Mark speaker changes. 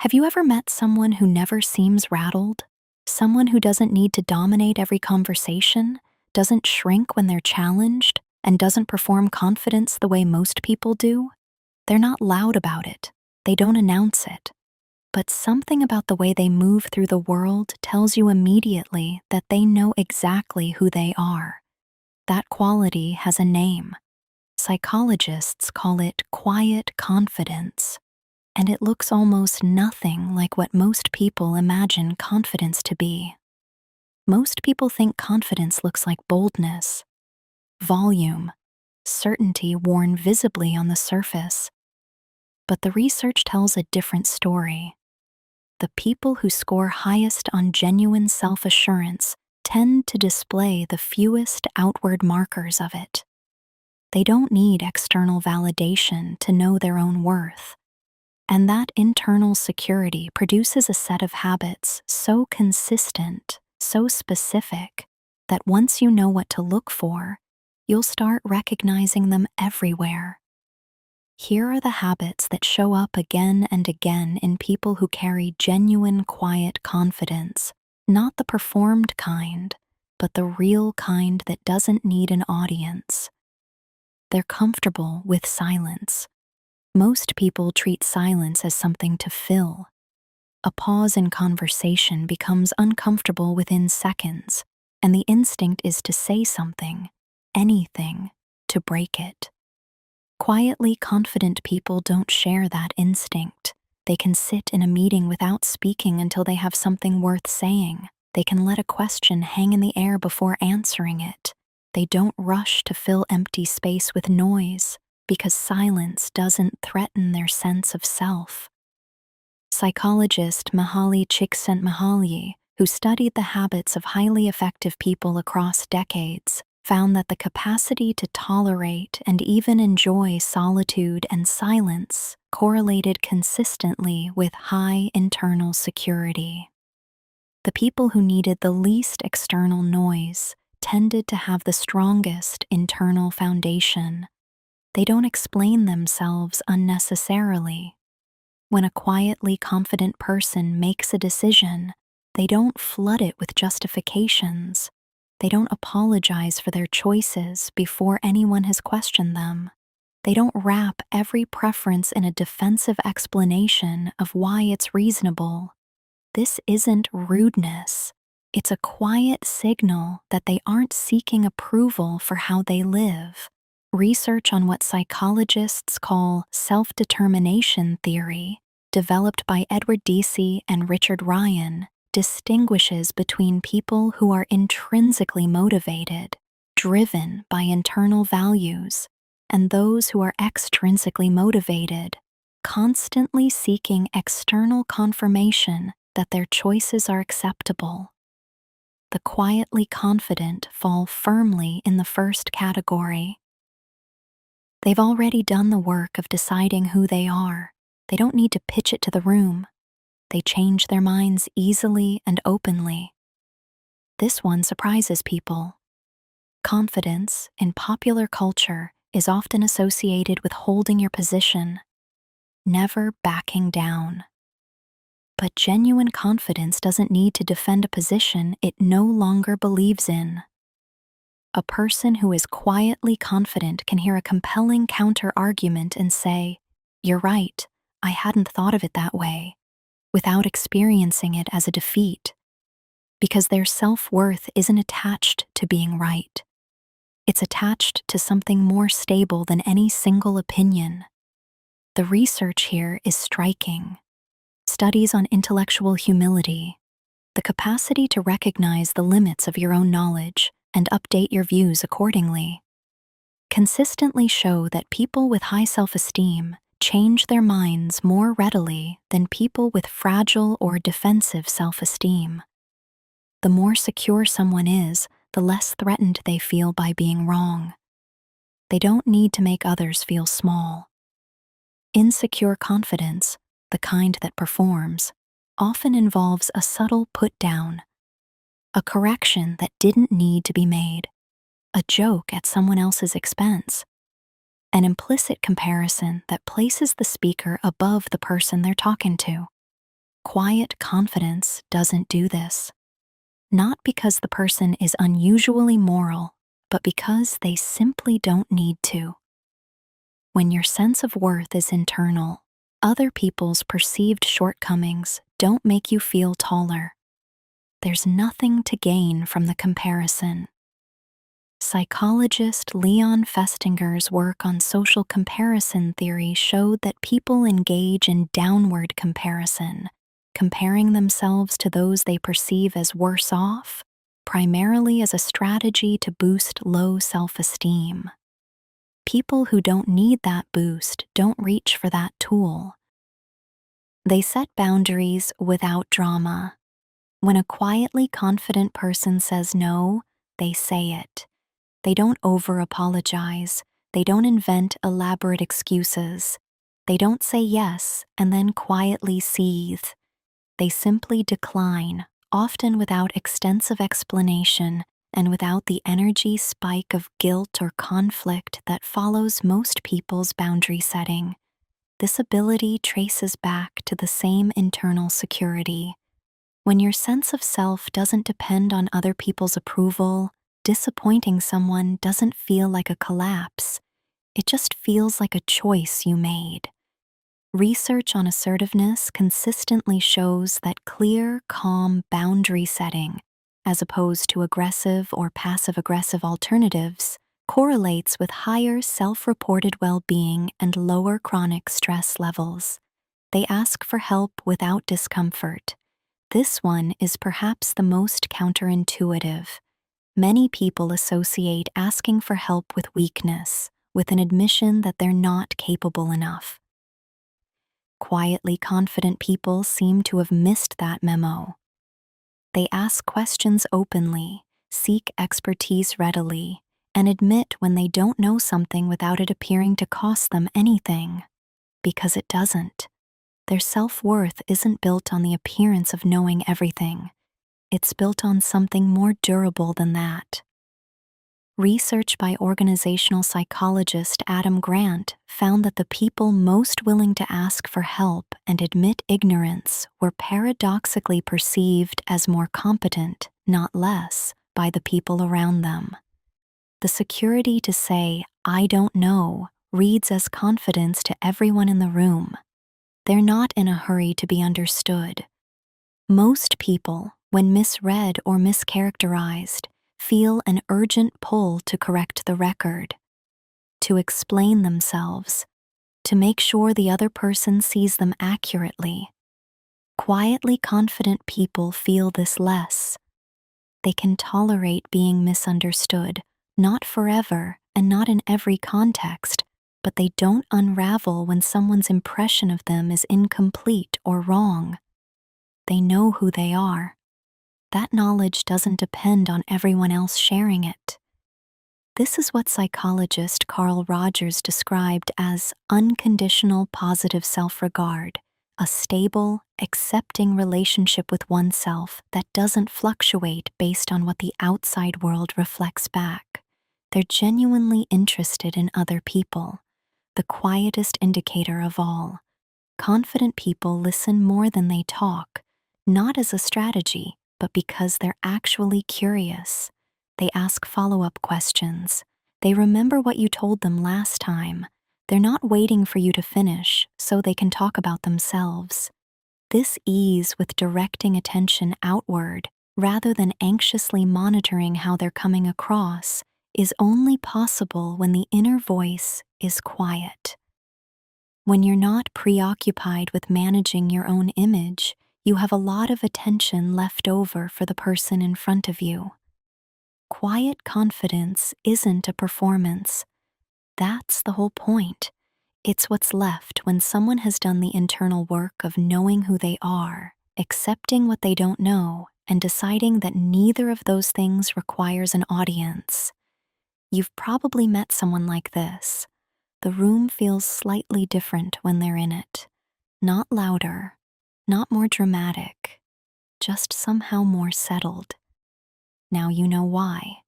Speaker 1: Have you ever met someone who never seems rattled? Someone who doesn't need to dominate every conversation, doesn't shrink when they're challenged, and doesn't perform confidence the way most people do? They're not loud about it. They don't announce it. But something about the way they move through the world tells you immediately that they know exactly who they are. That quality has a name. Psychologists call it quiet confidence. And it looks almost nothing like what most people imagine confidence to be. Most people think confidence looks like boldness, volume, certainty worn visibly on the surface. But the research tells a different story. The people who score highest on genuine self-assurance tend to display the fewest outward markers of it. They don't need external validation to know their own worth. And that internal security produces a set of habits so consistent, so specific, that once you know what to look for, you'll start recognizing them everywhere. Here are the habits that show up again and again in people who carry genuine, quiet confidence, not the performed kind, but the real kind that doesn't need an audience. They're comfortable with silence. Most people treat silence as something to fill. A pause in conversation becomes uncomfortable within seconds, and the instinct is to say something, anything, to break it. Quietly confident people don't share that instinct. They can sit in a meeting without speaking until they have something worth saying. They can let a question hang in the air before answering it. They don't rush to fill empty space with noise, because silence doesn't threaten their sense of self. Psychologist Mihaly Csikszentmihalyi, who studied the habits of highly effective people across decades, found that the capacity to tolerate and even enjoy solitude and silence correlated consistently with high internal security. The people who needed the least external noise tended to have the strongest internal foundation. They don't explain themselves unnecessarily. When a quietly confident person makes a decision, they don't flood it with justifications. They don't apologize for their choices before anyone has questioned them. They don't wrap every preference in a defensive explanation of why it's reasonable. This isn't rudeness. It's a quiet signal that they aren't seeking approval for how they live. Research on what psychologists call self-determination theory, developed by Edward Deci and Richard Ryan, distinguishes between people who are intrinsically motivated, driven by internal values, and those who are extrinsically motivated, constantly seeking external confirmation that their choices are acceptable. The quietly confident fall firmly in the first category. They've already done the work of deciding who they are. They don't need to pitch it to the room. They change their minds easily and openly. This one surprises people. Confidence in popular culture is often associated with holding your position, never backing down. But genuine confidence doesn't need to defend a position it no longer believes in. A person who is quietly confident can hear a compelling counter-argument and say, "You're right, I hadn't thought of it that way," without experiencing it as a defeat, because their self-worth isn't attached to being right. It's attached to something more stable than any single opinion. The research here is striking. Studies on intellectual humility, the capacity to recognize the limits of your own knowledge and update your views accordingly, consistently show that people with high self-esteem change their minds more readily than people with fragile or defensive self-esteem. The more secure someone is, the less threatened they feel by being wrong. They don't need to make others feel small. Insecure confidence, the kind that performs, often involves a subtle put-down, a correction that didn't need to be made, a joke at someone else's expense, an implicit comparison that places the speaker above the person they're talking to. Quiet confidence doesn't do this. Not because the person is unusually moral, but because they simply don't need to. When your sense of worth is internal, other people's perceived shortcomings don't make you feel taller. There's nothing to gain from the comparison. Psychologist Leon Festinger's work on social comparison theory showed that people engage in downward comparison, comparing themselves to those they perceive as worse off, primarily as a strategy to boost low self-esteem. People who don't need that boost don't reach for that tool. They set boundaries without drama. When a quietly confident person says no, they say it. They don't over-apologize. They don't invent elaborate excuses. They don't say yes and then quietly seethe. They simply decline, often without extensive explanation and without the energy spike of guilt or conflict that follows most people's boundary setting. This ability traces back to the same internal security. When your sense of self doesn't depend on other people's approval, disappointing someone doesn't feel like a collapse. It just feels like a choice you made. Research on assertiveness consistently shows that clear, calm boundary setting, as opposed to aggressive or passive-aggressive alternatives, correlates with higher self-reported well-being and lower chronic stress levels. They ask for help without discomfort. This one is perhaps the most counterintuitive. Many people associate asking for help with weakness, with an admission that they're not capable enough. Quietly confident people seem to have missed that memo. They ask questions openly, seek expertise readily, and admit when they don't know something without it appearing to cost them anything. Because it doesn't. Their self-worth isn't built on the appearance of knowing everything. It's built on something more durable than that. Research by organizational psychologist Adam Grant found that the people most willing to ask for help and admit ignorance were paradoxically perceived as more competent, not less, by the people around them. The security to say, "I don't know," reads as confidence to everyone in the room. They're not in a hurry to be understood. Most people, when misread or mischaracterized, feel an urgent pull to correct the record, to explain themselves, to make sure the other person sees them accurately. Quietly confident people feel this less. They can tolerate being misunderstood, not forever and not in every context, but they don't unravel when someone's impression of them is incomplete or wrong. They know who they are. That knowledge doesn't depend on everyone else sharing it. This is what psychologist Carl Rogers described as unconditional positive self-regard, a stable, accepting relationship with oneself that doesn't fluctuate based on what the outside world reflects back. They're genuinely interested in other people, the quietest indicator of all. Confident people listen more than they talk, not as a strategy, but because they're actually curious. They ask follow-up questions. They remember what you told them last time. They're not waiting for you to finish so they can talk about themselves. This ease with directing attention outward, rather than anxiously monitoring how they're coming across, is only possible when the inner voice is quiet. When you're not preoccupied with managing your own image, you have a lot of attention left over for the person in front of you. Quiet confidence isn't a performance. That's the whole point. It's what's left when someone has done the internal work of knowing who they are, accepting what they don't know, and deciding that neither of those things requires an audience. You've probably met someone like this. The room feels slightly different when they're in it. Not louder, not more dramatic, just somehow more settled. Now you know why.